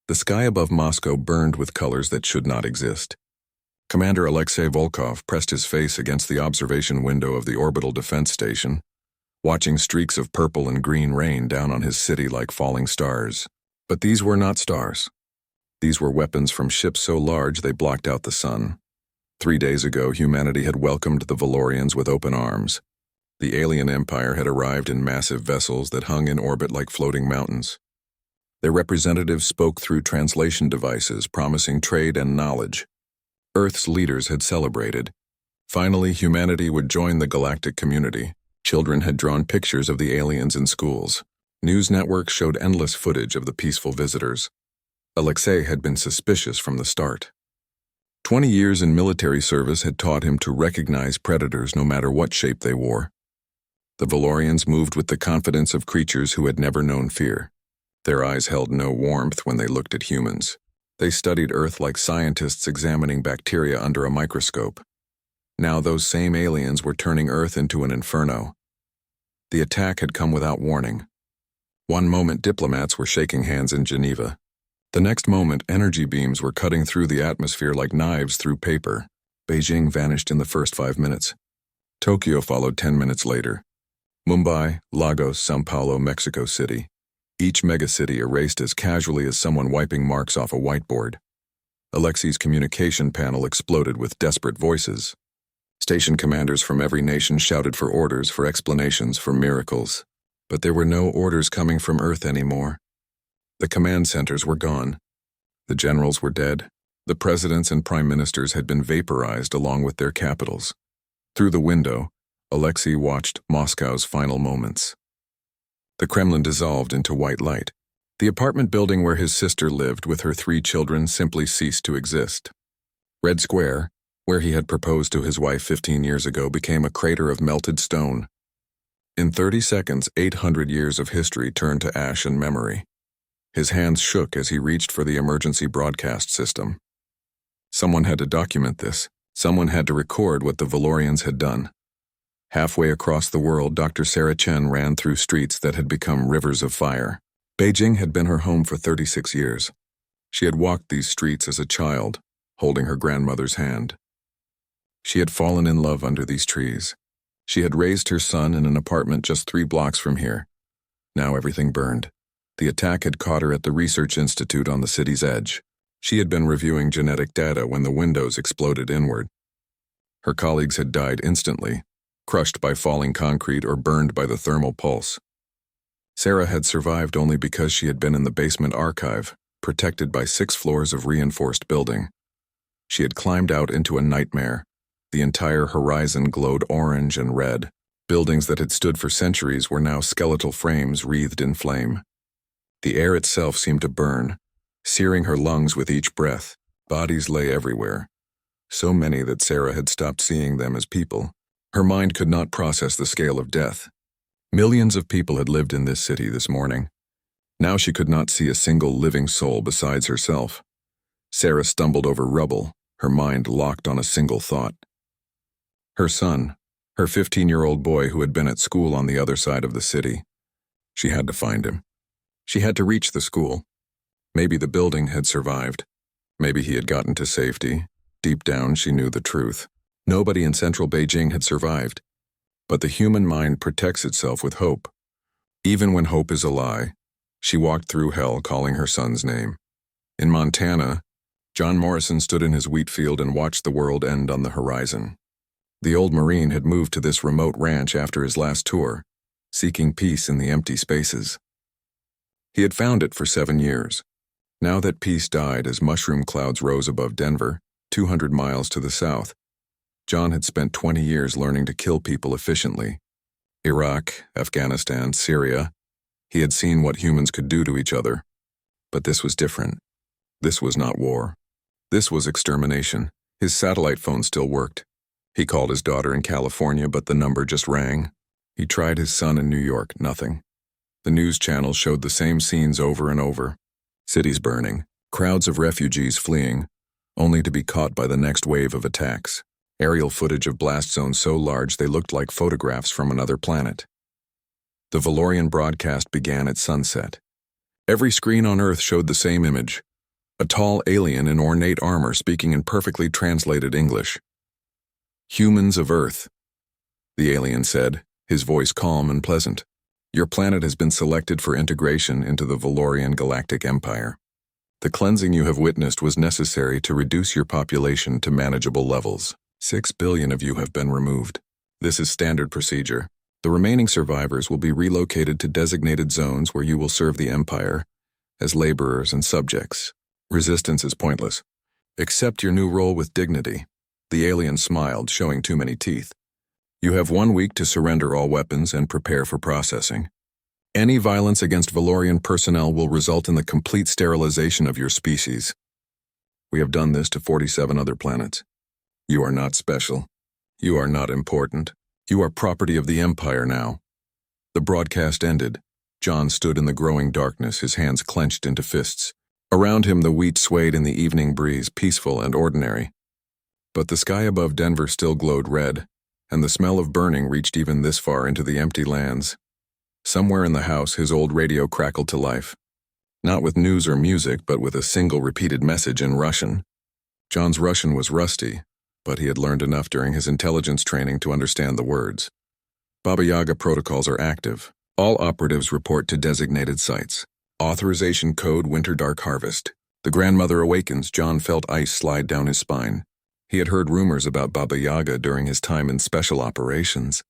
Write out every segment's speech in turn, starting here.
The sky above Moscow burned with colors that should not exist. Commander Alexei Volkov pressed his face against the observation window of the orbital defense station, watching streaks of purple and green rain down on his city like falling stars. But these were not stars. These were weapons from ships so large they blocked out the sun. 3 days ago, humanity had welcomed the Valorians with open arms. The alien empire had arrived in massive vessels that hung in orbit like floating mountains. Their representatives spoke through translation devices, promising trade and knowledge. Earth's leaders had celebrated. Finally, humanity would join the galactic community. Children had drawn pictures of the aliens in schools. News networks showed endless footage of the peaceful visitors. Alexei had been suspicious from the start. 20 years in military service had taught him to recognize predators no matter what shape they wore. The Valorians moved with the confidence of creatures who had never known fear. Their eyes held no warmth when they looked at humans. They studied Earth like scientists examining bacteria under a microscope. Now those same aliens were turning Earth into an inferno. The attack had come without warning. One moment diplomats were shaking hands in Geneva. The next moment energy beams were cutting through the atmosphere like knives through paper. Beijing vanished in the first 5 minutes. Tokyo followed 10 minutes later. Mumbai, Lagos, São Paulo, Mexico City. Each megacity erased as casually as someone wiping marks off a whiteboard. Alexei's communication panel exploded with desperate voices. Station commanders from every nation shouted for orders, for explanations, for miracles. But there were no orders coming from Earth anymore. The command centers were gone. The generals were dead. The presidents and prime ministers had been vaporized along with their capitals. Through the window, Alexei watched Moscow's final moments. The Kremlin dissolved into white light. The apartment building where his sister lived with her 3 children simply ceased to exist. Red Square, where he had proposed to his wife 15 years ago, became a crater of melted stone. In 30 seconds, 800 years of history turned to ash and memory. His hands shook as he reached for the emergency broadcast system. Someone had to document this. Someone had to record what the Valorians had done. Halfway across the world, Dr. Sarah Chen ran through streets that had become rivers of fire. Beijing had been her home for 36 years. She had walked these streets as a child, holding her grandmother's hand. She had fallen in love under these trees. She had raised her son in an apartment just 3 blocks from here. Now everything burned. The attack had caught her at the research institute on the city's edge. She had been reviewing genetic data when the windows exploded inward. Her colleagues had died instantly, crushed by falling concrete or burned by the thermal pulse. Sarah had survived only because she had been in the basement archive, protected by 6 floors of reinforced building. She had climbed out into a nightmare. The entire horizon glowed orange and red. Buildings that had stood for centuries were now skeletal frames wreathed in flame. The air itself seemed to burn, searing her lungs with each breath. Bodies lay everywhere, so many that Sarah had stopped seeing them as people. Her mind could not process the scale of death. Millions of people had lived in this city this morning. Now she could not see a single living soul besides herself. Sarah stumbled over rubble, her mind locked on a single thought. Her son, her 15-year-old boy who had been at school on the other side of the city. She had to find him. She had to reach the school. Maybe the building had survived. Maybe he had gotten to safety. Deep down, she knew the truth. Nobody in central Beijing had survived. But the human mind protects itself with hope. Even when hope is a lie, she walked through hell calling her son's name. In Montana, John Morrison stood in his wheat field and watched the world end on the horizon. The old Marine had moved to this remote ranch after his last tour, seeking peace in the empty spaces. He had found it for 7 years. Now that peace died as mushroom clouds rose above Denver, 200 miles to the south, John had spent 20 years learning to kill people efficiently. Iraq, Afghanistan, Syria. He had seen what humans could do to each other. But this was different. This was not war. This was extermination. His satellite phone still worked. He called his daughter in California, but the number just rang. He tried his son in New York, nothing. The news channels showed the same scenes over and over. Cities burning, crowds of refugees fleeing, only to be caught by the next wave of attacks. Aerial footage of blast zones so large they looked like photographs from another planet. The Valorian broadcast began at sunset. Every screen on Earth showed the same image, A tall alien in ornate armor speaking in perfectly translated English. "Humans of Earth," the alien said, his voice calm and pleasant. "Your planet has been selected for integration into the Valorian Galactic Empire. The cleansing you have witnessed was necessary to reduce your population to manageable levels. 6 billion of you have been removed. This is standard procedure. The remaining survivors will be relocated to designated zones where you will serve the Empire as laborers and subjects. Resistance is pointless. Accept your new role with dignity." The alien smiled, showing too many teeth. "You have 1 week to surrender all weapons and prepare for processing. Any violence against Valorian personnel will result in the complete sterilization of your species. We have done this to 47 other planets. You are not special. You are not important. You are property of the Empire now." The broadcast ended. John stood in the growing darkness, his hands clenched into fists. Around him the wheat swayed in the evening breeze, peaceful and ordinary. But the sky above Denver still glowed red, and the smell of burning reached even this far into the empty lands. Somewhere in the house his old radio crackled to life. Not with news or music, but with a single repeated message in Russian. John's Russian was rusty, but he had learned enough during his intelligence training to understand the words. "Baba Yaga protocols are active. All operatives report to designated sites. Authorization code Winter Dark Harvest." The grandmother awakens. John felt ice slide down his spine. He had heard rumors about Baba Yaga during his time in special operations.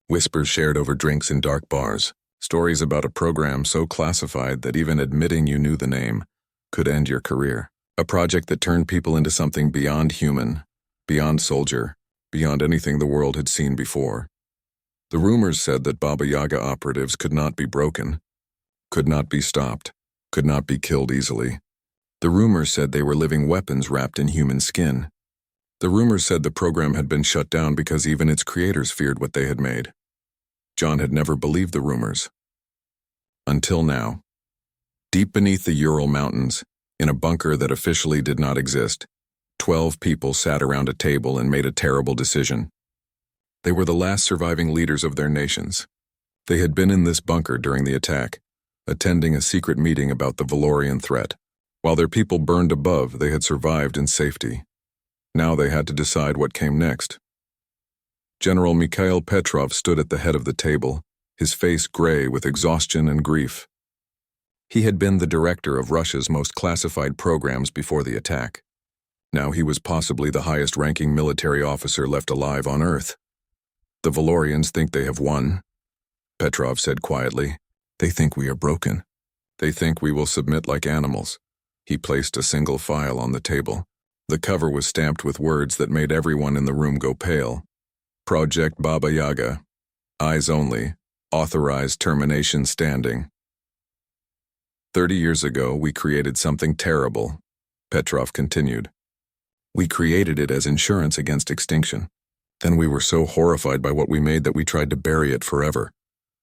Whispers shared over drinks in dark bars. Stories about a program so classified that even admitting you knew the name could end your career. A project that turned people into something beyond human, beyond soldier, beyond anything the world had seen before. The rumors said that Baba Yaga operatives could not be broken, could not be stopped, could not be killed easily. The rumors said they were living weapons wrapped in human skin. The rumors said the program had been shut down because even its creators feared what they had made. John had never believed the rumors. Until now. Deep beneath the Ural Mountains, in a bunker that officially did not exist, 12 people sat around a table and made a terrible decision. They were the last surviving leaders of their nations. They had been in this bunker during the attack, attending a secret meeting about the Valorian threat. While their people burned above, they had survived in safety. Now they had to decide what came next. General Mikhail Petrov stood at the head of the table, his face gray with exhaustion and grief. He had been the director of Russia's most classified programs before the attack. Now he was possibly the highest-ranking military officer left alive on Earth. "The Valorians think they have won," Petrov said quietly. "They think we are broken. They think we will submit like animals." He placed a single file on the table. The cover was stamped with words that made everyone in the room go pale. "Project Baba Yaga. Eyes only. Authorized termination standing." 30 years ago, we created something terrible, Petrov continued. "We created it as insurance against extinction. Then we were so horrified by what we made that we tried to bury it forever."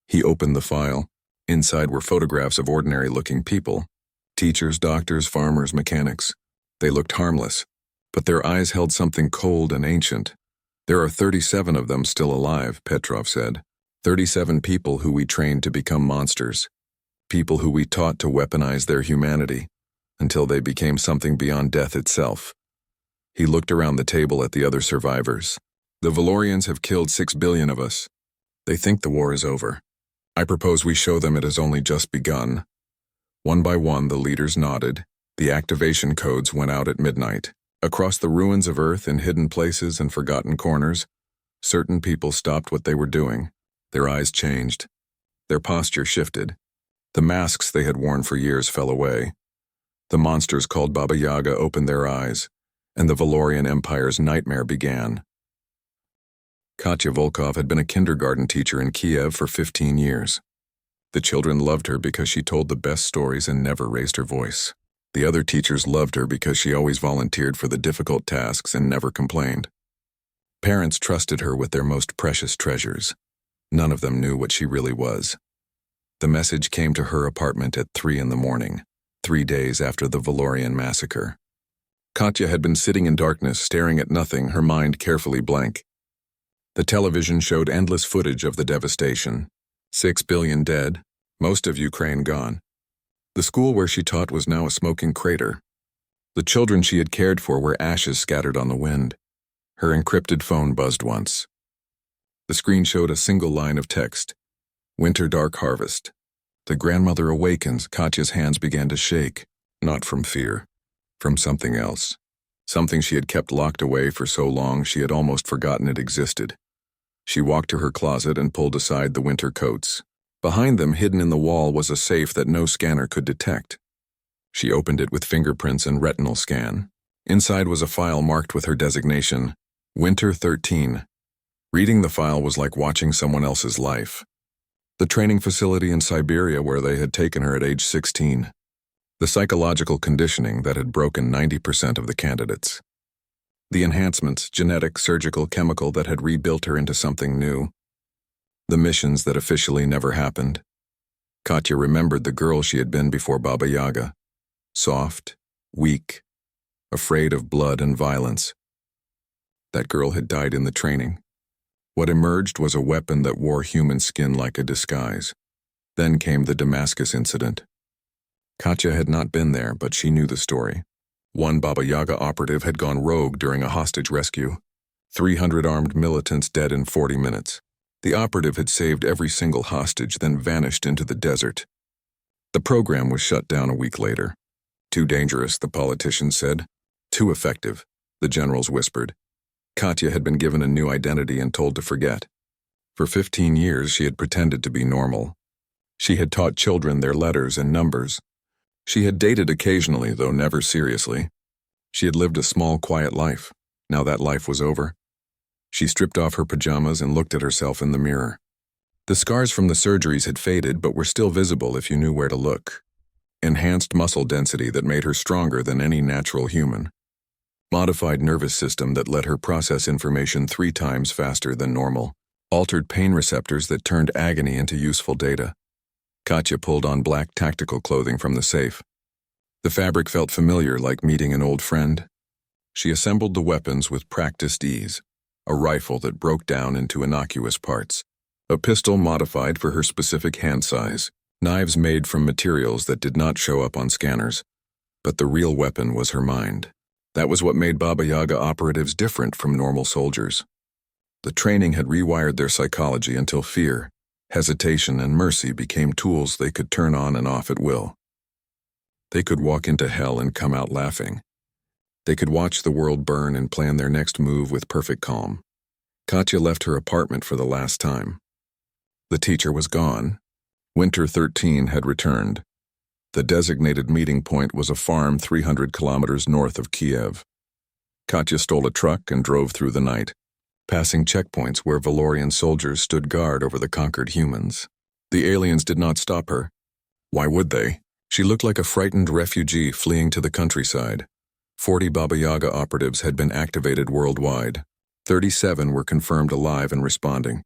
He opened the file. Inside were photographs of ordinary-looking people. Teachers, doctors, farmers, mechanics. They looked harmless, but their eyes held something cold and ancient. "There are 37 of them still alive," Petrov said. 37 people who we trained to become monsters. People who we taught to weaponize their humanity until they became something beyond death itself. He looked around the table at the other survivors. "The Valorians have killed 6 billion of us. They think the war is over. I propose we show them it has only just begun." One by one, the leaders nodded. The activation codes went out at midnight. Across the ruins of Earth, in hidden places and forgotten corners, certain people stopped what they were doing. Their eyes changed. Their posture shifted. The masks they had worn for years fell away. The monsters called Baba Yaga opened their eyes, and the Valorian Empire's nightmare began. Katya Volkov had been a kindergarten teacher in Kiev for 15 years. The children loved her because she told the best stories and never raised her voice. The other teachers loved her because she always volunteered for the difficult tasks and never complained. Parents trusted her with their most precious treasures. None of them knew what she really was. The message came to her apartment at 3 in the morning, 3 days after the Valorian massacre. Katya had been sitting in darkness, staring at nothing, her mind carefully blank. The television showed endless footage of the devastation. 6 billion dead, most of Ukraine gone. The school where she taught was now a smoking crater. The children she had cared for were ashes scattered on the wind. Her encrypted phone buzzed once. The screen showed a single line of text. Winter dark harvest. The grandmother awakens. Katya's hands began to shake, not from fear, from something else. Something she had kept locked away for so long she had almost forgotten it existed. She walked to her closet and pulled aside the winter coats. Behind them, hidden in the wall, was a safe that no scanner could detect. She opened it with fingerprints and retinal scan. Inside was a file marked with her designation, Winter 13. Reading the file was like watching someone else's life. The training facility in Siberia where they had taken her at age 16. The psychological conditioning that had broken 90% of the candidates. The enhancements, genetic, surgical, chemical, that had rebuilt her into something new. The missions that officially never happened. Katya remembered the girl she had been before Baba Yaga. Soft, weak, afraid of blood and violence. That girl had died in the training. What emerged was a weapon that wore human skin like a disguise. Then came the Damascus incident. Katya had not been there, but she knew the story. One Baba Yaga operative had gone rogue during a hostage rescue. 300 armed militants dead in 40 minutes. The operative had saved every single hostage, then vanished into the desert. The program was shut down a week later. Too dangerous, the politicians said. Too effective, the generals whispered. Katya had been given a new identity and told to forget. For 15 years, she had pretended to be normal. She had taught children their letters and numbers. She had dated occasionally, though never seriously. She had lived a small, quiet life. Now that life was over. She stripped off her pajamas and looked at herself in the mirror. The scars from the surgeries had faded, but were still visible if you knew where to look. Enhanced muscle density that made her stronger than any natural human. Modified nervous system that let her process information 3 times faster than normal. Altered pain receptors that turned agony into useful data. Katya pulled on black tactical clothing from the safe. The fabric felt familiar, like meeting an old friend. She assembled the weapons with practiced ease. A rifle that broke down into innocuous parts. A pistol modified for her specific hand size. Knives made from materials that did not show up on scanners. But the real weapon was her mind. That was what made Baba Yaga operatives different from normal soldiers. The training had rewired their psychology until fear, hesitation, and mercy became tools they could turn on and off at will. They could walk into hell and come out laughing. They could watch the world burn and plan their next move with perfect calm. Katya left her apartment for the last time. The teacher was gone. Winter 13 had returned. The designated meeting point was a farm 300 kilometers north of Kiev. Katya stole a truck and drove through the night, passing checkpoints where Valorian soldiers stood guard over the conquered humans. The aliens did not stop her. Why would they? She looked like a frightened refugee fleeing to the countryside. 40 Baba Yaga operatives had been activated worldwide. 37 were confirmed alive and responding.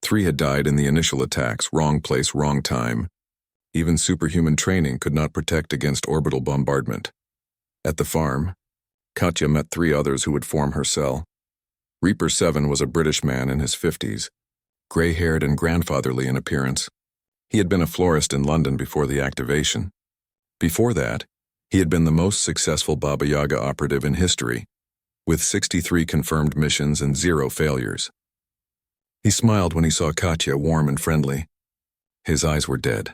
3 had died in the initial attacks, wrong place, wrong time. Even superhuman training could not protect against orbital bombardment. At the farm, Katya met 3 others who would form her cell. Reaper 7 was a British man in his 50s, gray-haired and grandfatherly in appearance. He had been a florist in London before the activation. Before that, he had been the most successful Baba Yaga operative in history, with 63 confirmed missions and 0 failures. He smiled when he saw Katya, warm and friendly. His eyes were dead.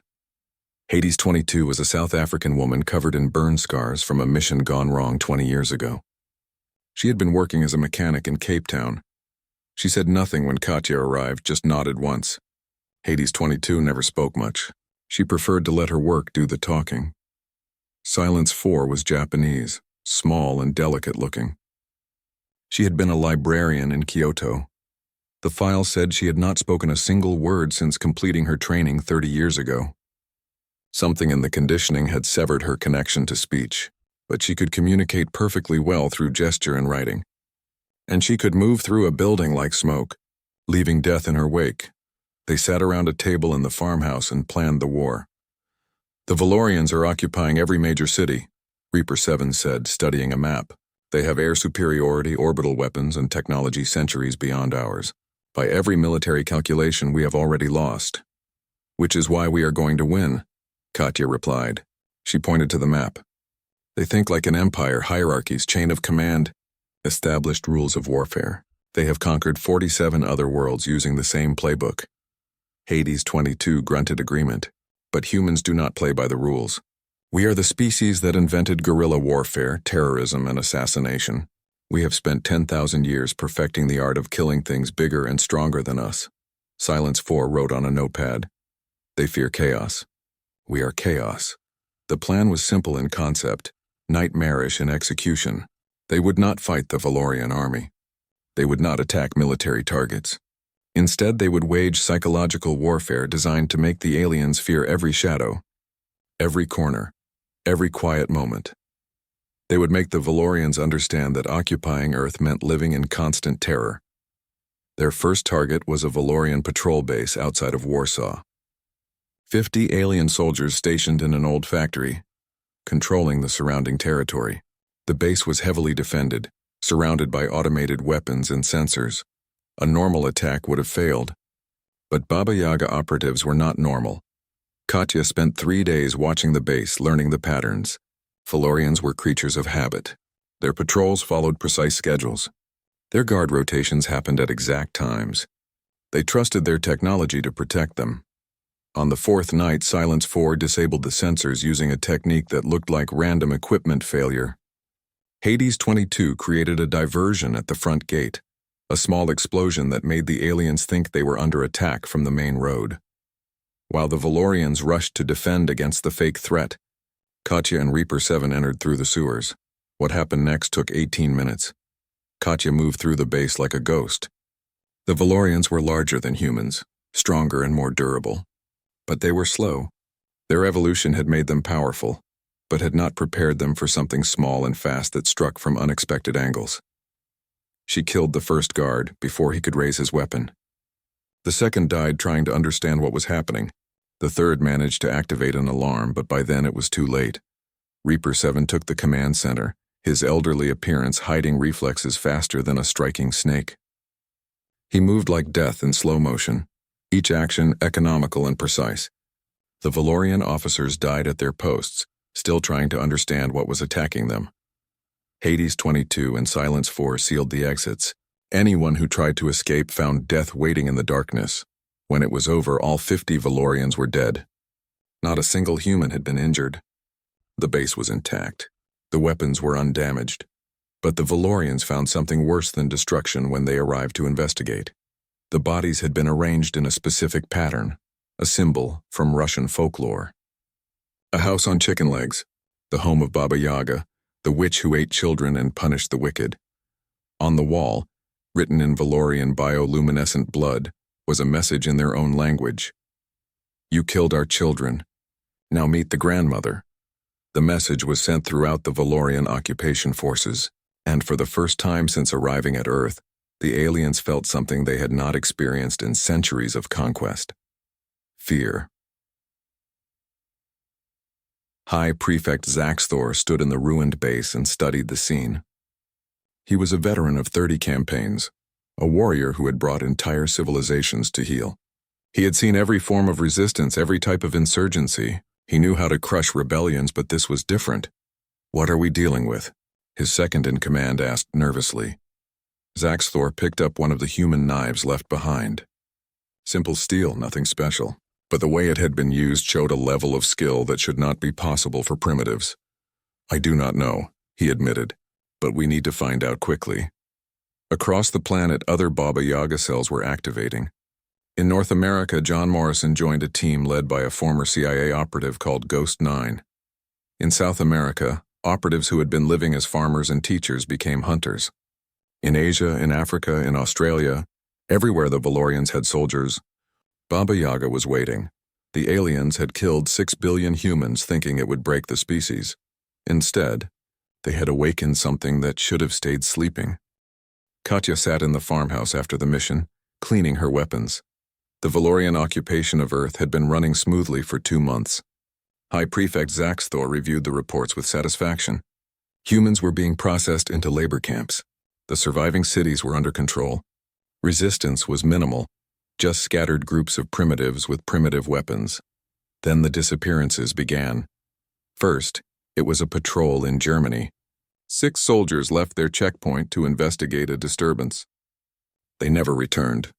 Hades 22 was a South African woman covered in burn scars from a mission gone wrong 20 years ago. She had been working as a mechanic in Cape Town. She said nothing when Katya arrived, just nodded once. Hades 22 never spoke much. She preferred to let her work do the talking. Silence 4 was Japanese, small and delicate looking. She had been a librarian in Kyoto. The file said she had not spoken a single word since completing her training 30 years ago. Something in the conditioning had severed her connection to speech, but she could communicate perfectly well through gesture and writing. And she could move through a building like smoke, leaving death in her wake. They sat around a table in the farmhouse and planned the war. The Valorians are occupying every major city, Reaper 7 said, studying a map. They have air superiority, orbital weapons, and technology centuries beyond ours. By every military calculation, we have already lost. Which is why we are going to win, Katya replied. She pointed to the map. They think like an empire, hierarchies, chain of command, established rules of warfare. They have conquered 47 other worlds using the same playbook. Hades 22 grunted agreement. But humans do not play by the rules. We are the species that invented guerrilla warfare, terrorism, and assassination. We have spent 10,000 years perfecting the art of killing things bigger and stronger than us. Silence 4 wrote on a notepad. They fear chaos. We are chaos. The plan was simple in concept, nightmarish in execution. They would not fight the Valorian army. They would not attack military targets. Instead, they would wage psychological warfare designed to make the aliens fear every shadow, every corner, every quiet moment. They would make the Valorians understand that occupying Earth meant living in constant terror. Their first target was a Valorian patrol base outside of Warsaw. 50 alien soldiers stationed in an old factory, controlling the surrounding territory. The base was heavily defended, surrounded by automated weapons and sensors. A normal attack would have failed. But Baba Yaga operatives were not normal. Katya spent 3 days watching the base, learning the patterns. Valorians were creatures of habit. Their patrols followed precise schedules. Their guard rotations happened at exact times. They trusted their technology to protect them. On the 4th night, Silence 4 disabled the sensors using a technique that looked like random equipment failure. Hades 22 created a diversion at the front gate, a small explosion that made the aliens think they were under attack from the main road. While the Valorians rushed to defend against the fake threat, Katya and Reaper 7 entered through the sewers. What happened next took 18 minutes. Katya moved through the base like a ghost. The Valorians were larger than humans, stronger and more durable. But they were slow. Their evolution had made them powerful, but had not prepared them for something small and fast that struck from unexpected angles. She killed the first guard before he could raise his weapon. The second died trying to understand what was happening. The third managed to activate an alarm, but by then it was too late. Reaper 7 took the command center, his elderly appearance hiding reflexes faster than a striking snake. He moved like death in slow motion, each action economical and precise. The Valorian officers died at their posts, still trying to understand what was attacking them. Hades 22 and Silence 4 sealed the exits. Anyone who tried to escape found death waiting in the darkness. When it was over, all 50 Valorians were dead. Not a single human had been injured. The base was intact. The weapons were undamaged. But the Valorians found something worse than destruction when they arrived to investigate. The bodies had been arranged in a specific pattern, a symbol from Russian folklore. A house on chicken legs, the home of Baba Yaga, the witch who ate children and punished the wicked. On the wall, written in Valorian bioluminescent blood, was a message in their own language. You killed our children. Now meet the grandmother. The message was sent throughout the Valorian occupation forces, and for the first time since arriving at Earth, the aliens felt something they had not experienced in centuries of conquest. Fear. High Prefect Zaxthor stood in the ruined base and studied the scene. He was a veteran of 30 campaigns, a warrior who had brought entire civilizations to heel. He had seen every form of resistance, every type of insurgency. He knew how to crush rebellions, but this was different. What are we dealing with? His second-in-command asked nervously. Zaxthor picked up one of the human knives left behind. Simple steel, nothing special. But the way it had been used showed a level of skill that should not be possible for primitives. I do not know, he admitted, but we need to find out quickly. Across the planet, other Baba Yaga cells were activating. In North America, John Morrison joined a team led by a former CIA operative called Ghost 9. In South America, operatives who had been living as farmers and teachers became hunters. In Asia, in Africa, in Australia, everywhere the Valorians had soldiers, Baba Yaga was waiting. The aliens had killed 6 billion humans thinking it would break the species. Instead, they had awakened something that should have stayed sleeping. Katya sat in the farmhouse after the mission, cleaning her weapons. The Valorian occupation of Earth had been running smoothly for 2 months. High Prefect Zaxthor reviewed the reports with satisfaction. Humans were being processed into labor camps. The surviving cities were under control. Resistance was minimal, just scattered groups of primitives with primitive weapons. Then the disappearances began. First, It was a patrol in Germany. 6 soldiers left their checkpoint to investigate a disturbance. They never returned.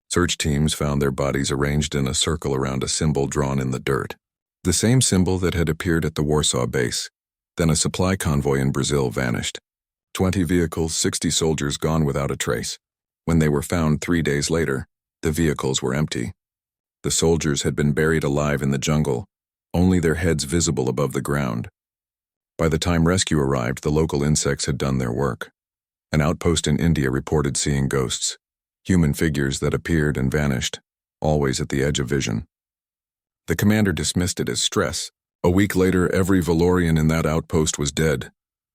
Search teams found their bodies arranged in a circle around a symbol drawn in the dirt. The same symbol that had appeared at the Warsaw base. Then a supply convoy in Brazil vanished. 20 vehicles, 60 soldiers gone without a trace. When they were found 3 days later, the vehicles were empty. The soldiers had been buried alive in the jungle, only their heads visible above the ground. By the time rescue arrived, the local insects had done their work. An outpost in India reported seeing ghosts, human figures that appeared and vanished, always at the edge of vision. The commander dismissed it as stress. A week later, every Valorian in that outpost was dead,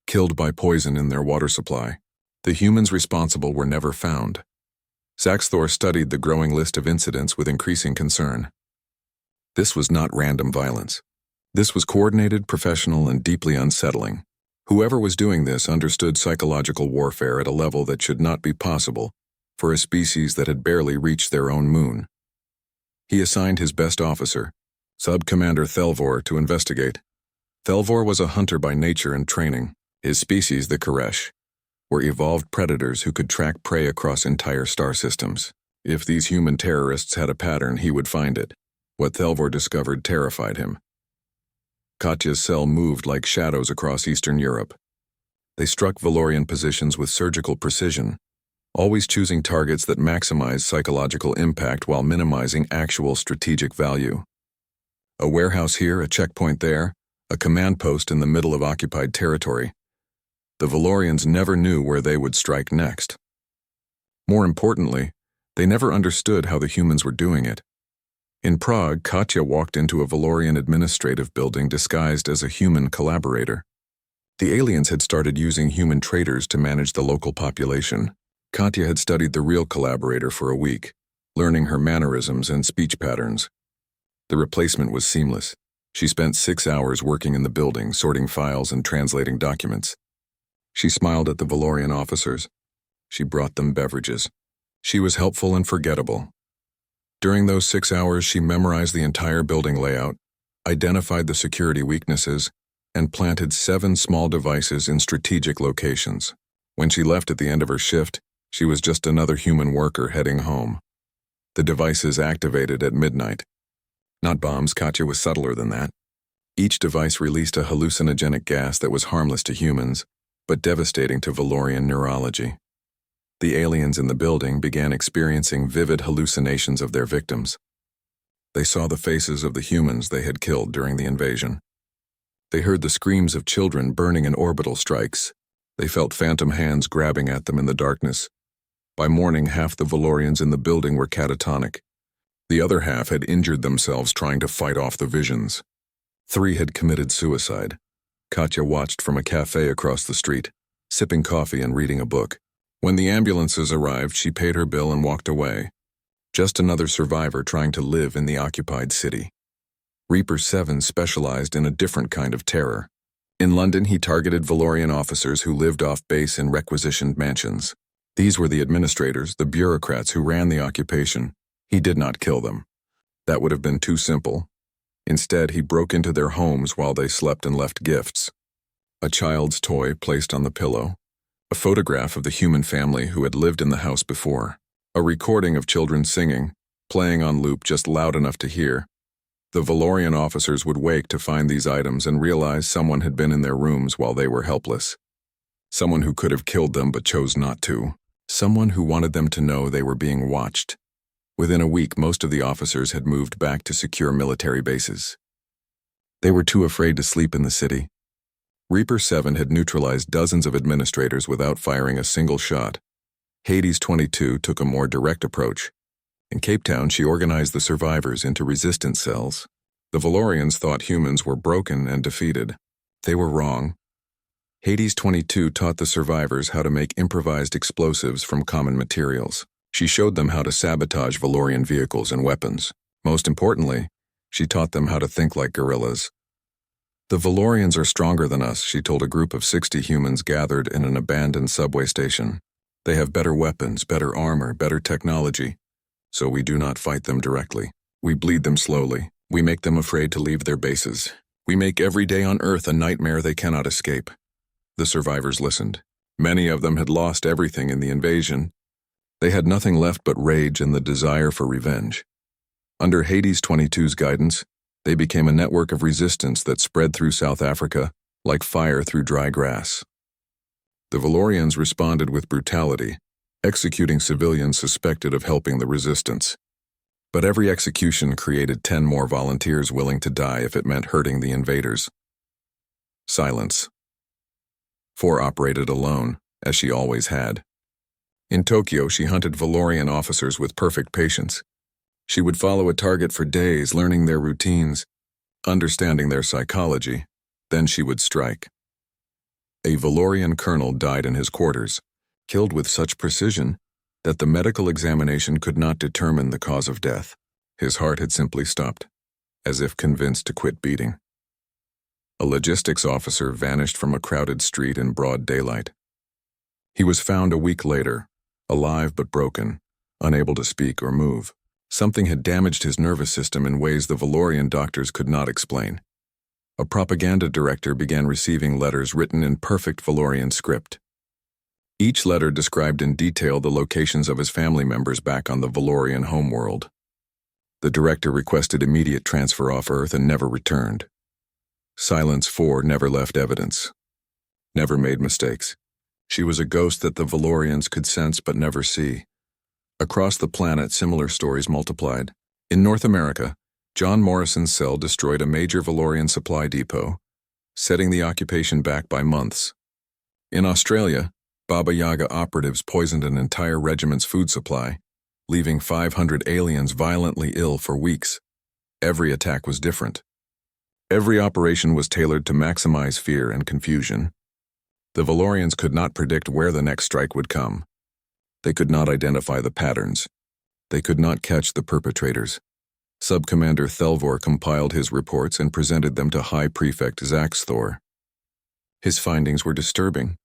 killed by poison in their water supply. The humans responsible were never found. Saxthor studied the growing list of incidents with increasing concern. This was not random violence. This was coordinated, professional, and deeply unsettling. Whoever was doing this understood psychological warfare at a level that should not be possible for a species that had barely reached their own moon. He assigned his best officer, Sub-Commander Thelvor, to investigate. Thelvor was a hunter by nature and training. His species, the Koresh, were evolved predators who could track prey across entire star systems. If these human terrorists had a pattern, he would find it. What Thelvor discovered terrified him. Katya's cell moved like shadows across Eastern Europe. They struck Valorian positions with surgical precision, always choosing targets that maximize psychological impact while minimizing actual strategic value. A warehouse here, a checkpoint there, a command post in the middle of occupied territory. The Valorians never knew where they would strike next. More importantly, they never understood how the humans were doing it. In Prague, Katya walked into a Valorian administrative building disguised as a human collaborator. The aliens had started using human traders to manage the local population. Katya had studied the real collaborator for a week, learning her mannerisms and speech patterns. The replacement was seamless. She spent 6 hours working in the building, sorting files and translating documents. She smiled at the Valorian officers. She brought them beverages. She was helpful and forgettable. During those 6 hours, she memorized the entire building layout, identified the security weaknesses, and planted 7 small devices in strategic locations. When she left at the end of her shift, she was just another human worker heading home. The devices activated at midnight. Not bombs, Katya was subtler than that. Each device released a hallucinogenic gas that was harmless to humans, but devastating to Valorian neurology. The aliens in the building began experiencing vivid hallucinations of their victims. They saw the faces of the humans they had killed during the invasion. They heard the screams of children burning in orbital strikes. They felt phantom hands grabbing at them in the darkness. By morning, half the Valorians in the building were catatonic. The other half had injured themselves trying to fight off the visions. 3 had committed suicide. Katya watched from a cafe across the street, sipping coffee and reading a book. When the ambulances arrived, she paid her bill and walked away. Just another survivor trying to live in the occupied city. Reaper 7 specialized in a different kind of terror. In London, he targeted Valorian officers who lived off base in requisitioned mansions. These were the administrators, the bureaucrats who ran the occupation. He did not kill them. That would have been too simple. Instead, he broke into their homes while they slept and left gifts. A child's toy placed on the pillow. A photograph of the human family who had lived in the house before. A recording of children singing, playing on loop just loud enough to hear. The Valorian officers would wake to find these items and realize someone had been in their rooms while they were helpless. Someone who could have killed them but chose not to. Someone who wanted them to know they were being watched. Within a week, most of the officers had moved back to secure military bases. They were too afraid to sleep in the city. Reaper 7 had neutralized dozens of administrators without firing a single shot. Hades 22 took a more direct approach. In Cape Town, she organized the survivors into resistance cells. The Valorians thought humans were broken and defeated. They were wrong. Hades 22 taught the survivors how to make improvised explosives from common materials. She showed them how to sabotage Valorian vehicles and weapons. Most importantly, she taught them how to think like guerrillas. The Valorians are stronger than us, she told a group of 60 humans gathered in an abandoned subway station. They have better weapons, better armor, better technology. So we do not fight them directly. We bleed them slowly. We make them afraid to leave their bases. We make every day on Earth a nightmare they cannot escape." The survivors listened. Many of them had lost everything in the invasion. They had nothing left but rage and the desire for revenge. Under Hades 22's guidance, they became a network of resistance that spread through South Africa like fire through dry grass. The Valorians responded with brutality, executing civilians suspected of helping the resistance. But every execution created 10 more volunteers willing to die if it meant hurting the invaders. Silence. 4 operated alone, as she always had. In Tokyo, she hunted Valorian officers with perfect patience. She would follow a target for days, learning their routines, understanding their psychology. Then she would strike. A Valorian colonel died in his quarters, killed with such precision that the medical examination could not determine the cause of death. His heart had simply stopped, as if convinced to quit beating. A logistics officer vanished from a crowded street in broad daylight. He was found a week later, alive but broken, unable to speak or move. Something had damaged his nervous system in ways the Valorian doctors could not explain. A propaganda director began receiving letters written in perfect Valorian script. Each letter described in detail the locations of his family members back on the Valorian homeworld. The director requested immediate transfer off Earth and never returned. Silence 4 never left evidence, never made mistakes. She was a ghost that the Valorians could sense but never see. Across the planet, similar stories multiplied. In North America, John Morrison's cell destroyed a major Valorian supply depot, setting the occupation back by months. In Australia, Baba Yaga operatives poisoned an entire regiment's food supply, leaving 500 aliens violently ill for weeks. Every attack was different. Every operation was tailored to maximize fear and confusion. The Valorians could not predict where the next strike would come. They could not identify the patterns. They could not catch the perpetrators. Sub-Commander Thelvor compiled his reports and presented them to High Prefect Zaxthor. His findings were disturbing.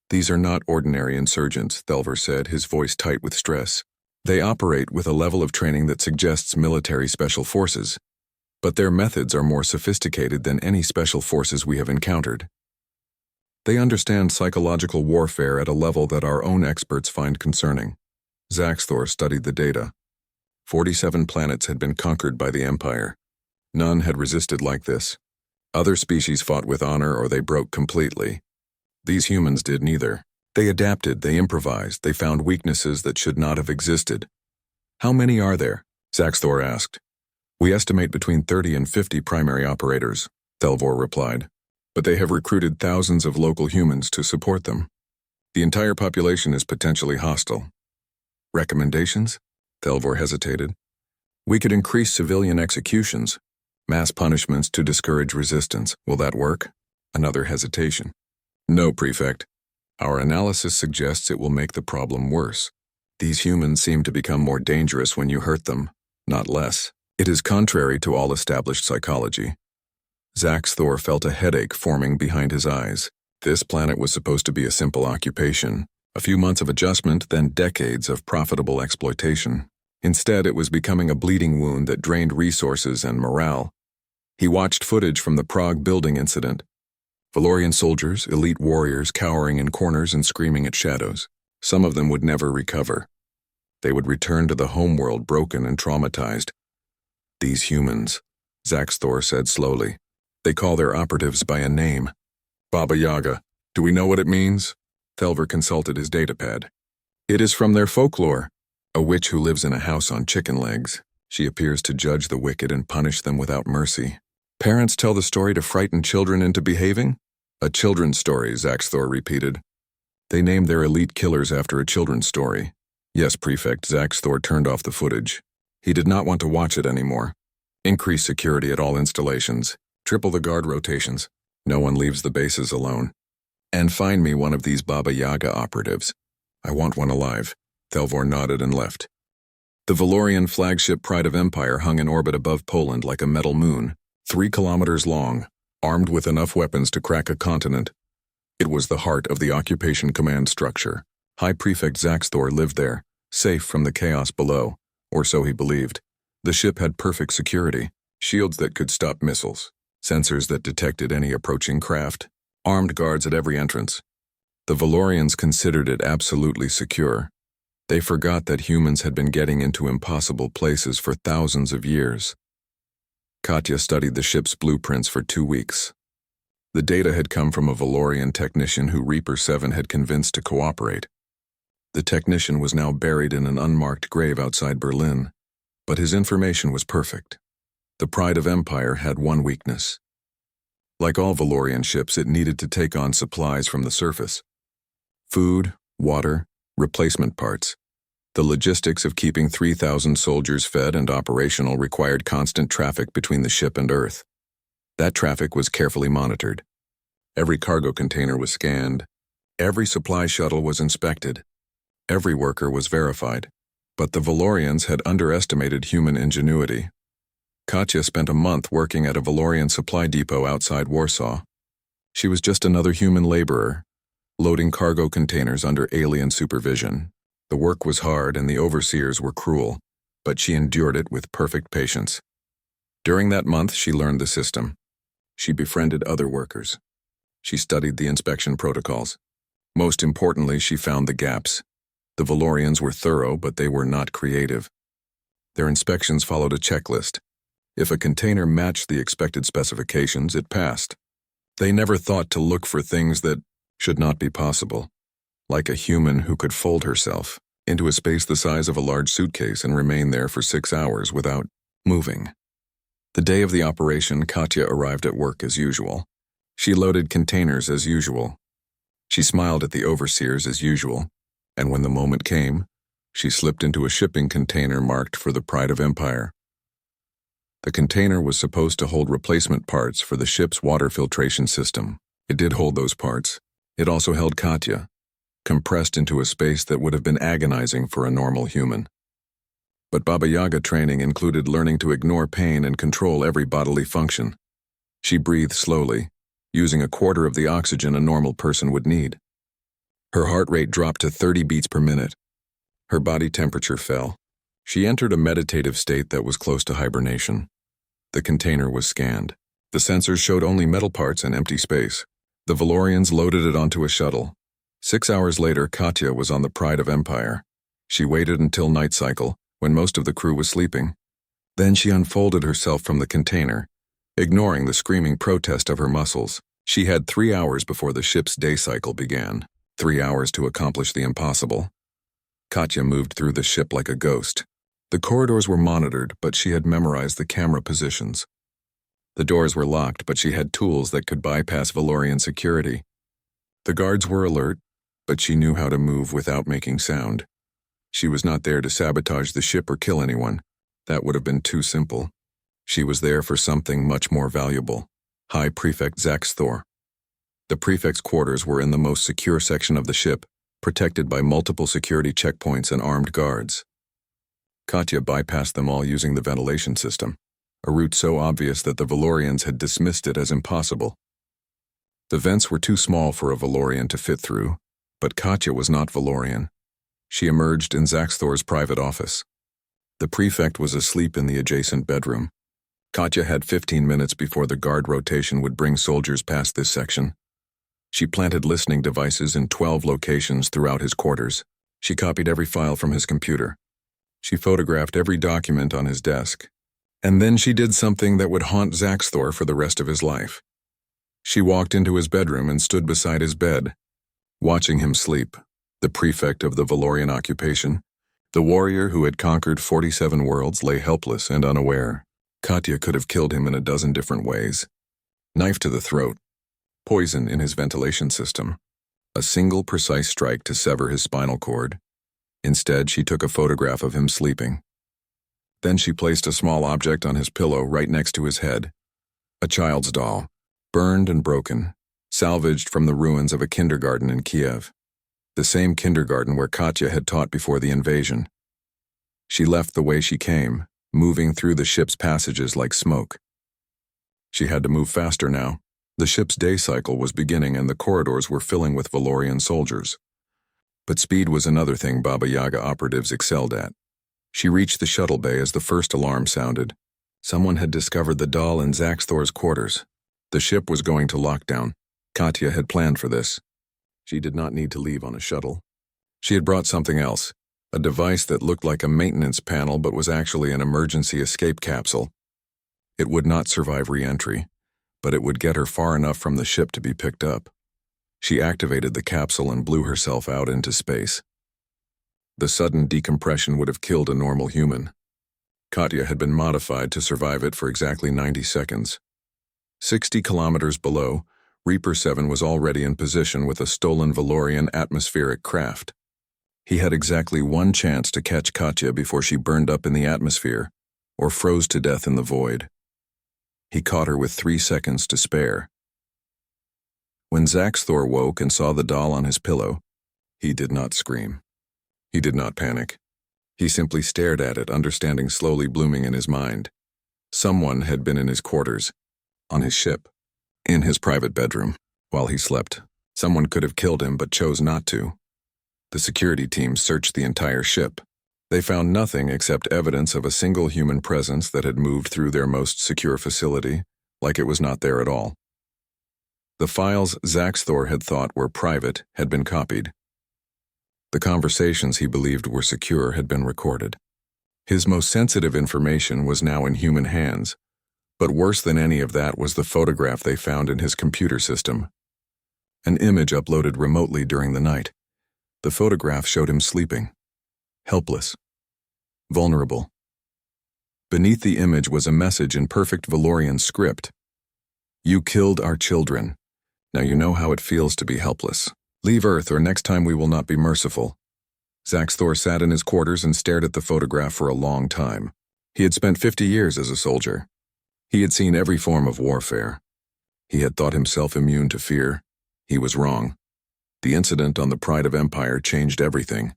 "These are not ordinary insurgents," Thelvor said, his voice tight with stress. "They operate with a level of training that suggests military special forces. But their methods are more sophisticated than any special forces we have encountered. They understand psychological warfare at a level that our own experts find concerning." Zaxthor studied the data. 47 planets had been conquered by the Empire. None had resisted like this. Other species fought with honor or they broke completely. These humans did neither. They adapted, they improvised, they found weaknesses that should not have existed. "How many are there?" Zaxthor asked. "We estimate between 30 and 50 primary operators," Thelvor replied. "But they have recruited thousands of local humans to support them. The entire population is potentially hostile." "Recommendations?" Thelvor hesitated. "We could increase civilian executions, mass punishments to discourage resistance. Will that work?" Another hesitation. "No, Prefect. Our analysis suggests it will make the problem worse. These humans seem to become more dangerous when you hurt them, not less. It is contrary to all established psychology." Zaxthor felt a headache forming behind his eyes. This planet was supposed to be a simple occupation, a few months of adjustment, then decades of profitable exploitation. Instead, it was becoming a bleeding wound that drained resources and morale. He watched footage from the Prague building incident. Valorian soldiers, elite warriors cowering in corners and screaming at shadows. Some of them would never recover. They would return to the homeworld broken and traumatized. "These humans," Zaxthor said slowly. "They call their operatives by a name. Baba Yaga. Do we know what it means?" Thelvor consulted his datapad. "It is from their folklore. A witch who lives in a house on chicken legs. She appears to judge the wicked and punish them without mercy. Parents tell the story to frighten children into behaving?" "A children's story," Zaxthor repeated. "They named their elite killers after a children's story." "Yes, Prefect." Zaxthor turned off the footage. He did not want to watch it anymore. "Increase security at all installations. Triple the guard rotations. No one leaves the bases alone. And find me one of these Baba Yaga operatives. I want one alive." Thelvor nodded and left. The Valorian flagship Pride of Empire hung in orbit above Poland like a metal moon, 3 kilometers long, armed with enough weapons to crack a continent. It was the heart of the occupation command structure. High Prefect Zaxthor lived there, safe from the chaos below, or so he believed. The ship had perfect security, shields that could stop missiles, sensors that detected any approaching craft, armed guards at every entrance. The Valorians considered it absolutely secure. They forgot that humans had been getting into impossible places for thousands of years. Katya studied the ship's blueprints for 2 weeks. The data had come from a Valorian technician who Reaper 7 had convinced to cooperate. The technician was now buried in an unmarked grave outside Berlin, but his information was perfect. The Pride of Empire had one weakness. Like all Valorian ships, it needed to take on supplies from the surface. Food, water, replacement parts. The logistics of keeping 3,000 soldiers fed and operational required constant traffic between the ship and Earth. That traffic was carefully monitored. Every cargo container was scanned. Every supply shuttle was inspected. Every worker was verified. But the Valorians had underestimated human ingenuity. Katya spent a month working at a Valorian supply depot outside Warsaw. She was just another human laborer, loading cargo containers under alien supervision. The work was hard and the overseers were cruel, but she endured it with perfect patience. During that month, she learned the system. She befriended other workers. She studied the inspection protocols. Most importantly, she found the gaps. The Valorians were thorough, but they were not creative. Their inspections followed a checklist. If a container matched the expected specifications, it passed. They never thought to look for things that should not be possible, like a human who could fold herself into a space the size of a large suitcase and remain there for 6 hours without moving. The day of the operation, Katya arrived at work as usual. She loaded containers as usual. She smiled at the overseers as usual, and when the moment came, she slipped into a shipping container marked for the Pride of Empire. The container was supposed to hold replacement parts for the ship's water filtration system. It did hold those parts. It also held Katya, compressed into a space that would have been agonizing for a normal human. But Baba Yaga training included learning to ignore pain and control every bodily function. She breathed slowly, using a quarter of the oxygen a normal person would need. Her heart rate dropped to 30 beats per minute. Her body temperature fell. She entered a meditative state that was close to hibernation. The container was scanned. The sensors showed only metal parts and empty space. The Valorians loaded it onto a shuttle. 6 hours later, Katya was on the Pride of Empire. She waited until night cycle, when most of the crew was sleeping. Then she unfolded herself from the container, ignoring the screaming protest of her muscles. She had 3 hours before the ship's day cycle began. 3 hours to accomplish the impossible. Katya moved through the ship like a ghost. The corridors were monitored, but she had memorized the camera positions. The doors were locked, but she had tools that could bypass Valorian security. The guards were alert, but she knew how to move without making sound. She was not there to sabotage the ship or kill anyone. That would have been too simple. She was there for something much more valuable. High Prefect Zaxthor. The prefect's quarters were in the most secure section of the ship, protected by multiple security checkpoints and armed guards. Katya bypassed them all using the ventilation system, a route so obvious that the Valorians had dismissed it as impossible. The vents were too small for a Valorian to fit through, but Katya was not Valorian. She emerged in Zaxthor's private office. The prefect was asleep in the adjacent bedroom. Katya had 15 minutes before the guard rotation would bring soldiers past this section. She planted listening devices in 12 locations throughout his quarters. She copied every file from his computer. She photographed every document on his desk. And then she did something that would haunt Zaxthor for the rest of his life. She walked into his bedroom and stood beside his bed, watching him sleep. The prefect of the Valorian occupation, the warrior who had conquered 47 worlds, lay helpless and unaware. Katya could have killed him in a dozen different ways. Knife to the throat, poison in his ventilation system, a single precise strike to sever his spinal cord. Instead, she took a photograph of him sleeping. Then she placed a small object on his pillow right next to his head. A child's doll, burned and broken, salvaged from the ruins of a kindergarten in Kiev. The same kindergarten where Katya had taught before the invasion. She left the way she came, moving through the ship's passages like smoke. She had to move faster now. The ship's day cycle was beginning and the corridors were filling with Valorian soldiers. But speed was another thing Baba Yaga operatives excelled at. She reached the shuttle bay as the first alarm sounded. Someone had discovered the doll in Zaxthor's quarters. The ship was going to lockdown. Katya had planned for this. She did not need to leave on a shuttle. She had brought something else, a device that looked like a maintenance panel but was actually an emergency escape capsule. It would not survive re-entry, but it would get her far enough from the ship to be picked up. She activated the capsule and blew herself out into space. The sudden decompression would have killed a normal human. Katya had been modified to survive it for exactly 90 seconds. 60 kilometers below, Reaper 7 was already in position with a stolen Valorian atmospheric craft. He had exactly one chance to catch Katya before she burned up in the atmosphere, or froze to death in the void. He caught her with 3 seconds to spare. When Zaxthor woke and saw the doll on his pillow, he did not scream. He did not panic. He simply stared at it, understanding slowly blooming in his mind. Someone had been in his quarters, on his ship, in his private bedroom, while he slept. Someone could have killed him but chose not to. The security team searched the entire ship. They found nothing except evidence of a single human presence that had moved through their most secure facility, like it was not there at all. The files Zaxthor had thought were private had been copied. The conversations he believed were secure had been recorded. His most sensitive information was now in human hands, but worse than any of that was the photograph they found in his computer system. An image uploaded remotely during the night. The photograph showed him sleeping, helpless, vulnerable. Beneath the image was a message in perfect Valorian script. "You killed our children. Now you know how it feels to be helpless. Leave Earth, or next time we will not be merciful." Zaxthor sat in his quarters and stared at the photograph for a long time. He had spent 50 years as a soldier. He had seen every form of warfare. He had thought himself immune to fear. He was wrong. The incident on the Pride of Empire changed everything.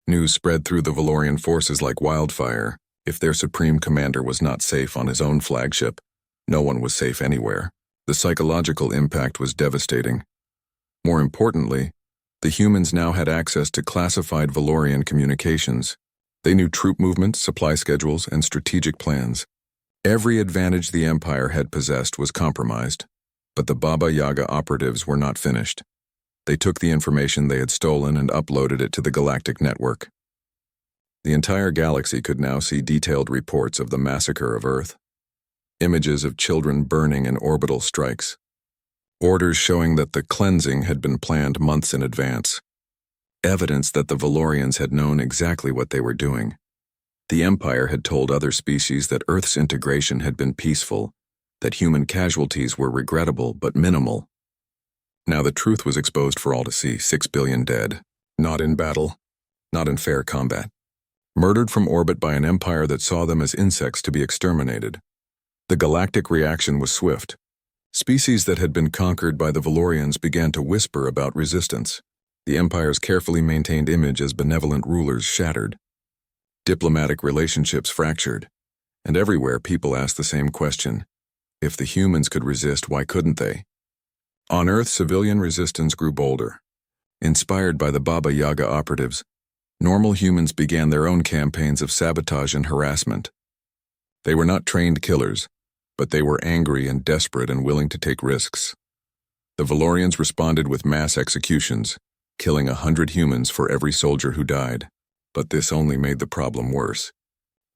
News spread through the Valorian forces like wildfire. If their supreme commander was not safe on his own flagship, no one was safe anywhere. The psychological impact was devastating. More importantly, the humans now had access to classified Valorian communications. They knew troop movements, supply schedules, and strategic plans. Every advantage the Empire had possessed was compromised, but the Baba Yaga operatives were not finished. They took the information they had stolen and uploaded it to the Galactic network. The entire galaxy could now see detailed reports of the massacre of Earth. Images of children burning in orbital strikes. Orders showing that the cleansing had been planned months in advance. Evidence that the Valorians had known exactly what they were doing. The Empire had told other species that Earth's integration had been peaceful, that human casualties were regrettable but minimal. Now the truth was exposed for all to see: 6 billion dead, not in battle, not in fair combat. Murdered from orbit by an empire that saw them as insects to be exterminated. The galactic reaction was swift. Species that had been conquered by the Valorians began to whisper about resistance. The Empire's carefully maintained image as benevolent rulers shattered. Diplomatic relationships fractured. And everywhere people asked the same question: if the humans could resist, why couldn't they? On Earth, civilian resistance grew bolder. Inspired by the Baba Yaga operatives, normal humans began their own campaigns of sabotage and harassment. They were not trained killers, but they were angry and desperate and willing to take risks. The Valorians responded with mass executions, killing 100 humans for every soldier who died. But this only made the problem worse.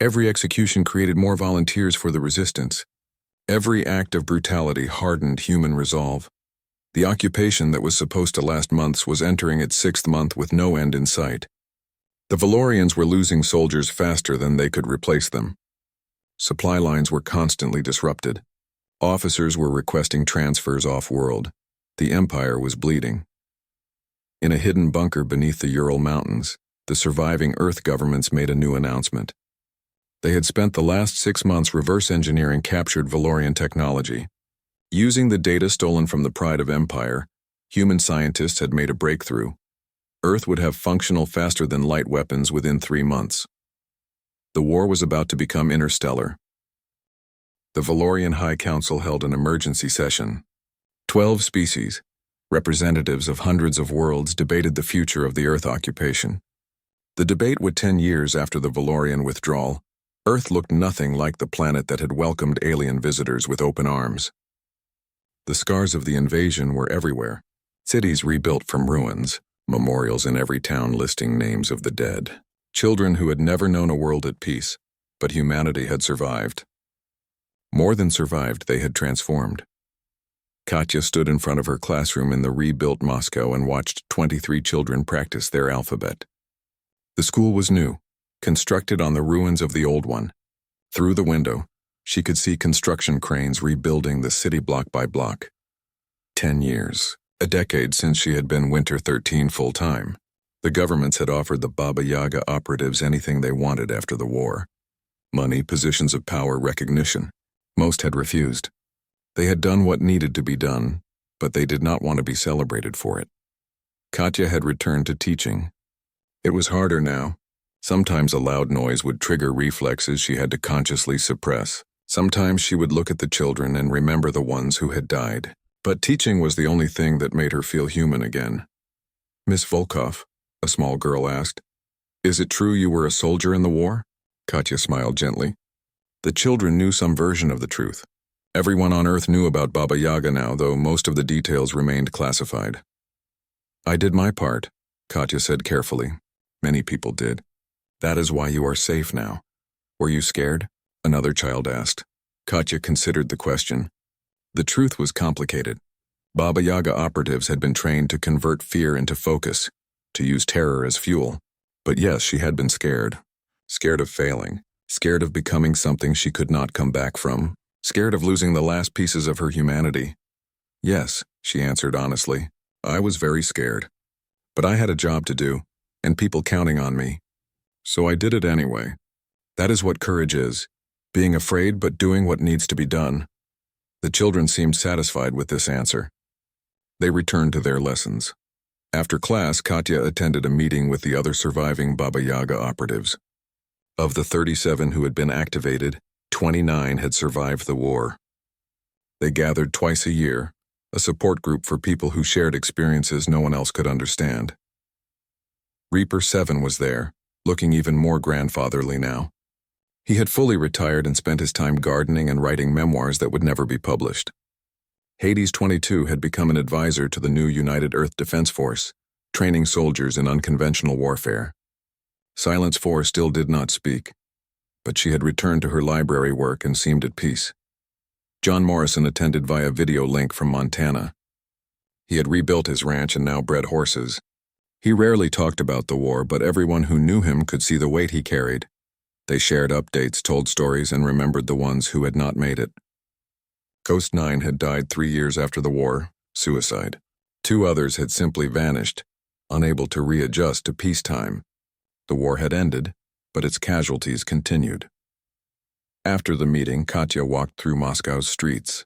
Every execution created more volunteers for the resistance. Every act of brutality hardened human resolve. The occupation that was supposed to last months was entering its 6th month with no end in sight. The Valorians were losing soldiers faster than they could replace them. Supply lines were constantly disrupted. Officers were requesting transfers off-world. The Empire was bleeding. In a hidden bunker beneath the Ural Mountains, the surviving Earth governments made a new announcement. They had spent the last 6 months reverse engineering captured Valorian technology. Using the data stolen from the Pride of Empire, human scientists had made a breakthrough. Earth would have functional faster-than-light weapons within 3 months. The war was about to become interstellar. The Valorian High Council held an emergency session. 12 species, representatives of hundreds of worlds, debated the future of the Earth occupation. The debate would 10 years after the Valorian withdrawal. Earth looked nothing like the planet that had welcomed alien visitors with open arms. The scars of the invasion were everywhere. Cities rebuilt from ruins, memorials in every town listing names of the dead. Children who had never known a world at peace, but humanity had survived. More than survived, they had transformed. Katya stood in front of her classroom in the rebuilt Moscow and watched 23 children practice their alphabet. The school was new, constructed on the ruins of the old one. Through the window, she could see construction cranes rebuilding the city block by block. 10 years, a decade since she had been Winter 13 full-time. The governments had offered the Baba Yaga operatives anything they wanted after the war. Money, positions of power, recognition. Most had refused. They had done what needed to be done, but they did not want to be celebrated for it. Katya had returned to teaching. It was harder now. Sometimes a loud noise would trigger reflexes she had to consciously suppress. Sometimes she would look at the children and remember the ones who had died. But teaching was the only thing that made her feel human again. "Miss Volkov," a small girl asked, "is it true you were a soldier in the war?" Katya smiled gently. The children knew some version of the truth. Everyone on Earth knew about Baba Yaga now, though most of the details remained classified. "I did my part," Katya said carefully. "Many people did. That is why you are safe now." "Were you scared?" another child asked. Katya considered the question. The truth was complicated. Baba Yaga operatives had been trained to convert fear into focus, to use terror as fuel. But yes, she had been scared. Scared of failing. Scared of becoming something she could not come back from. Scared of losing the last pieces of her humanity. "Yes," she answered honestly. "I was very scared. But I had a job to do, and people counting on me. So I did it anyway. That is what courage is. Being afraid but doing what needs to be done." The children seemed satisfied with this answer. They returned to their lessons. After class, Katya attended a meeting with the other surviving Baba Yaga operatives. Of the 37 who had been activated, 29 had survived the war. They gathered twice a year, a support group for people who shared experiences no one else could understand. Reaper 7 was there, looking even more grandfatherly now. He had fully retired and spent his time gardening and writing memoirs that would never be published. Hades 22 had become an advisor to the new United Earth Defense Force, training soldiers in unconventional warfare. Silence 4 still did not speak, but she had returned to her library work and seemed at peace. John Morrison attended via video link from Montana. He had rebuilt his ranch and now bred horses. He rarely talked about the war, but everyone who knew him could see the weight he carried. They shared updates, told stories, and remembered the ones who had not made it. Ghost 9 had died 3 years after the war, suicide. 2 others had simply vanished, unable to readjust to peacetime. The war had ended, but its casualties continued. After the meeting, Katya walked through Moscow's streets.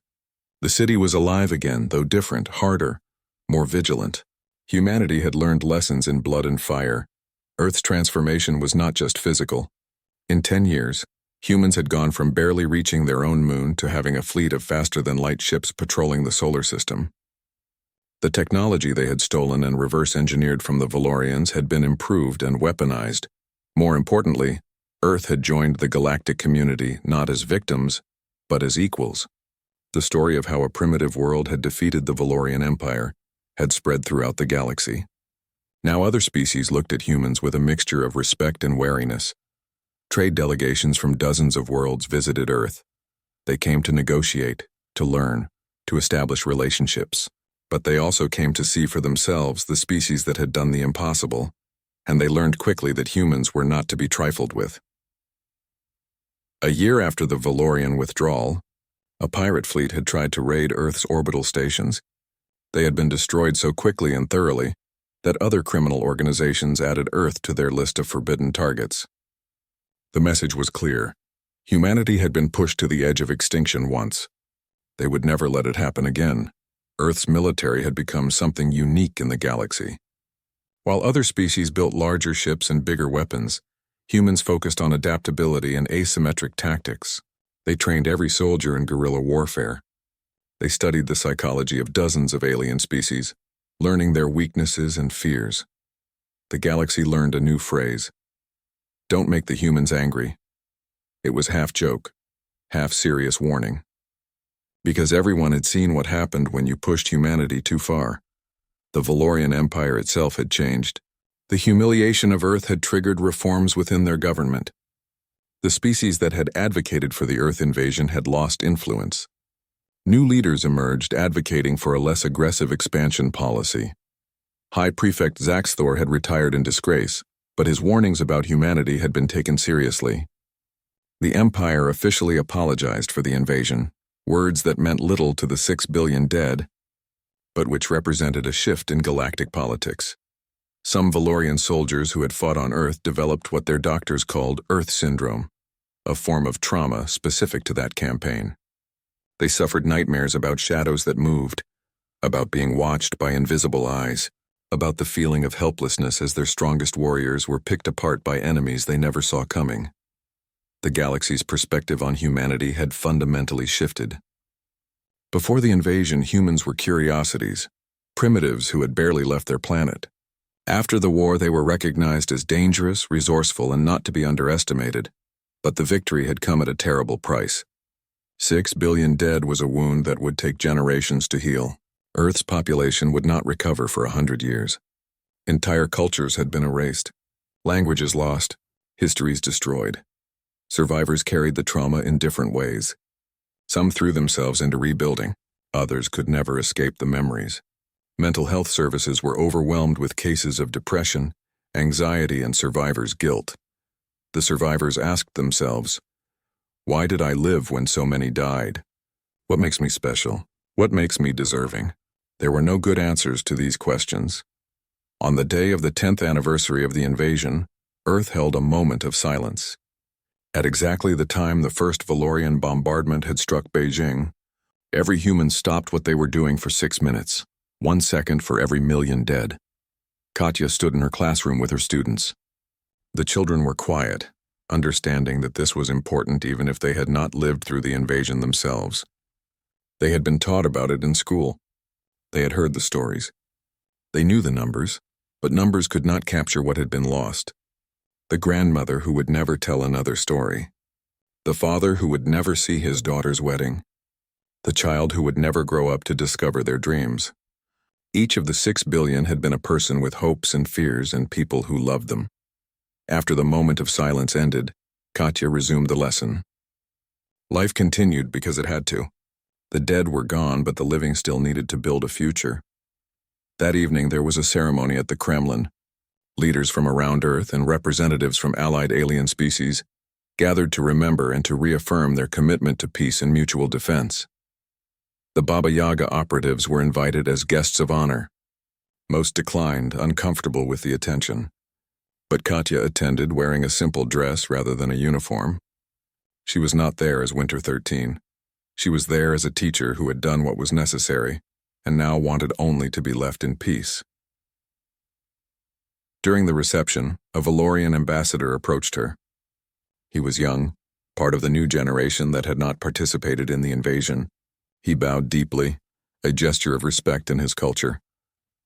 The city was alive again, though different, harder, more vigilant. Humanity had learned lessons in blood and fire. Earth's transformation was not just physical. In 10 years, humans had gone from barely reaching their own moon to having a fleet of faster-than-light ships patrolling the solar system. The technology they had stolen and reverse-engineered from the Valorians had been improved and weaponized. More importantly, Earth had joined the galactic community not as victims, but as equals. The story of how a primitive world had defeated the Valorian Empire had spread throughout the galaxy. Now other species looked at humans with a mixture of respect and wariness. Trade delegations from dozens of worlds visited Earth. They came to negotiate, to learn, to establish relationships. But they also came to see for themselves the species that had done the impossible, and they learned quickly that humans were not to be trifled with. A year after the Valorian withdrawal, a pirate fleet had tried to raid Earth's orbital stations. They had been destroyed so quickly and thoroughly that other criminal organizations added Earth to their list of forbidden targets. The message was clear. Humanity had been pushed to the edge of extinction once. They would never let it happen again. Earth's military had become something unique in the galaxy. While other species built larger ships and bigger weapons, humans focused on adaptability and asymmetric tactics. They trained every soldier in guerrilla warfare. They studied the psychology of dozens of alien species, learning their weaknesses and fears. The galaxy learned a new phrase: "Don't make the humans angry." It was half joke, half serious warning. Because everyone had seen what happened when you pushed humanity too far. The Valorian Empire itself had changed. The humiliation of Earth had triggered reforms within their government. The species that had advocated for the Earth invasion had lost influence. New leaders emerged advocating for a less aggressive expansion policy. High Prefect Zaxthor had retired in disgrace, but his warnings about humanity had been taken seriously. The Empire officially apologized for the invasion, words that meant little to the 6 billion dead, but which represented a shift in galactic politics. Some Valorian soldiers who had fought on Earth developed what their doctors called Earth syndrome, a form of trauma specific to that campaign. They suffered nightmares about shadows that moved, about being watched by invisible eyes, about the feeling of helplessness as their strongest warriors were picked apart by enemies they never saw coming. The galaxy's perspective on humanity had fundamentally shifted. Before the invasion, humans were curiosities, primitives who had barely left their planet. After the war, they were recognized as dangerous, resourceful, and not to be underestimated. But the victory had come at a terrible price. 6 billion dead was a wound that would take generations to heal. Earth's population would not recover for 100 years. Entire cultures had been erased, languages lost, histories destroyed. Survivors carried the trauma in different ways. Some threw themselves into rebuilding, others could never escape the memories. Mental health services were overwhelmed with cases of depression, anxiety, and survivors' guilt. The survivors asked themselves, "Why did I live when so many died? What makes me special? What makes me deserving?" There were no good answers to these questions. On the day of the 10th anniversary of the invasion, Earth held a moment of silence. At exactly the time the first Valorian bombardment had struck Beijing, every human stopped what they were doing for 6 minutes, 1 second for every million dead. Katya stood in her classroom with her students. The children were quiet, understanding that this was important even if they had not lived through the invasion themselves. They had been taught about it in school. They had heard the stories. They knew the numbers, but numbers could not capture what had been lost. The grandmother who would never tell another story. The father who would never see his daughter's wedding. The child who would never grow up to discover their dreams. Each of the 6 billion had been a person with hopes and fears and people who loved them. After the moment of silence ended, Katya resumed the lesson. Life continued because it had to. The dead were gone, but the living still needed to build a future. That evening there was a ceremony at the Kremlin. Leaders from around Earth and representatives from allied alien species gathered to remember and to reaffirm their commitment to peace and mutual defense. The Baba Yaga operatives were invited as guests of honor. Most declined, uncomfortable with the attention. But Katya attended wearing a simple dress rather than a uniform. She was not there as Winter 13. She was there as a teacher who had done what was necessary and now wanted only to be left in peace. During the reception, a Valorian ambassador approached her. He was young, part of the new generation that had not participated in the invasion. He bowed deeply, a gesture of respect in his culture.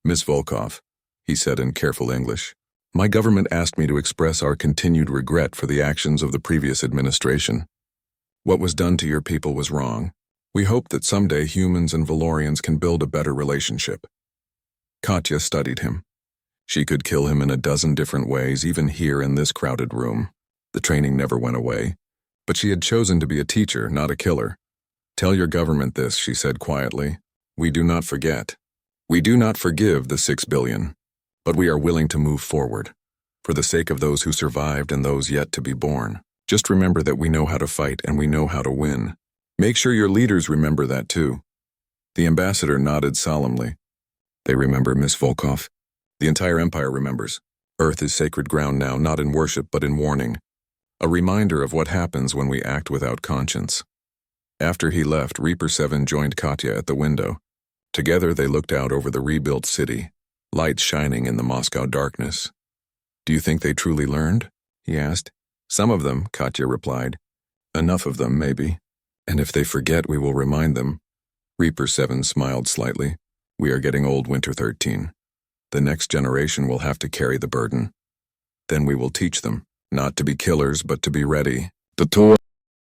"Miss Volkov," he said in careful English, "my government asked me to express our continued regret for the actions of the previous administration. What was done to your people was wrong. We hope that someday humans and Valorians can build a better relationship." Katya studied him. She could kill him in a dozen different ways, even here in this crowded room. The training never went away, but she had chosen to be a teacher, not a killer. "Tell your government this," she said quietly. "We do not forget. We do not forgive the 6 billion, but we are willing to move forward, for the sake of those who survived and those yet to be born. Just remember that we know how to fight and we know how to win. Make sure your leaders remember that too." The ambassador nodded solemnly. "They remember, Miss Volkov. The entire empire remembers. Earth is sacred ground now, not in worship but in warning. A reminder of what happens when we act without conscience." After he left, Reaper 7 joined Katya at the window. Together they looked out over the rebuilt city, lights shining in the Moscow darkness. "Do you think they truly learned?" he asked. "Some of them," Katya replied. "Enough of them, maybe. And if they forget, we will remind them." Reaper 7 smiled slightly. "We are getting old, Winter 13. The next generation will have to carry the burden. Then we will teach them, not to be killers, but to be ready." The tour